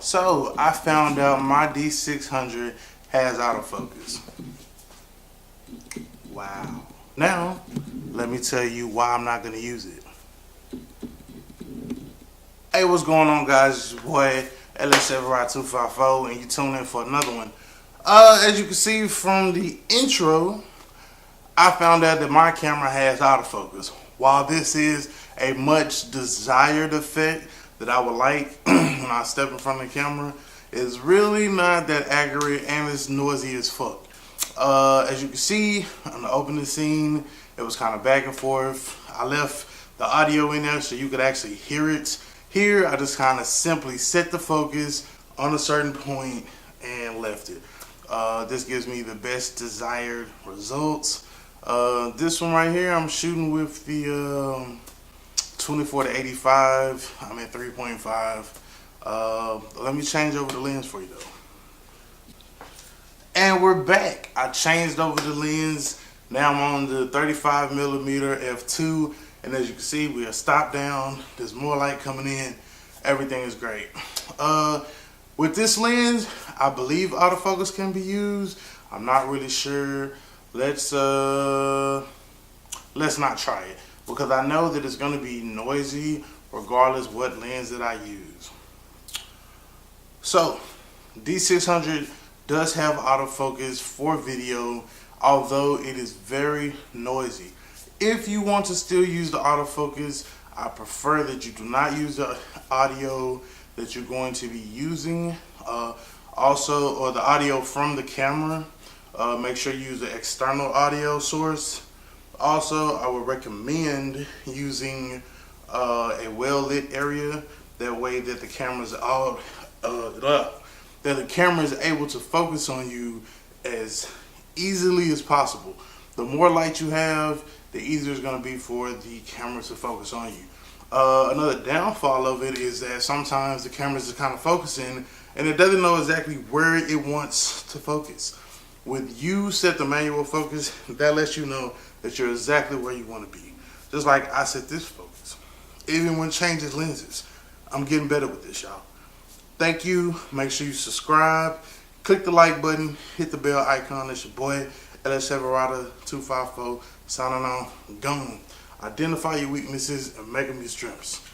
So I found out my D600 has autofocus. Wow. Now, let me tell you why I'm not going to use it. Hey, what's going on, guys? It's your boy D600 and you tune in for another one. As you can see from the intro, I found out that my camera has autofocus. While this is a much desired effect that I would like when I step in front of the camera, it's really not that accurate and it's noisy as fuck. As you can see on the opening scene, it was kind of back and forth. I left the audio in there so you could actually hear it. Here, I just kind of simply set the focus on a certain point and left it. This gives me the best desired results. This one right here, I'm shooting with the 24 to 85. I'm at 3.5. Let me change over the lens for you though. And we're back. I changed over the lens. Now I'm on the 35mm f2. And as you can see, we are stopped down. There's more light coming in. Everything is great. With this lens, I believe autofocus can be used. I'm not really sure. Let's not try it because I know that it's going to be noisy regardless what lens that I use. So, D600 does have autofocus for video, although it is very noisy. If you want to still use the autofocus, I prefer that you do not use the audio that you're going to be using. Or the audio from the camera. Make sure you use the external audio source. Also, I would recommend using a well-lit area. That way that the camera's able to focus on you as easily as possible. The more light you have, the easier it's going to be for the camera to focus on you. Another downfall of it is that sometimes the camera is kind of focusing and it doesn't know exactly where it wants to focus. When you set the manual focus, that lets you know that you're exactly where you want to be. Just like I set this focus. Even when changing lenses, I'm getting better with this, y'all. Thank you. Make sure you subscribe. Click the like button. Hit the bell icon. It's your boy D600 signing on. Gone. Identify your weaknesses and make them your strengths.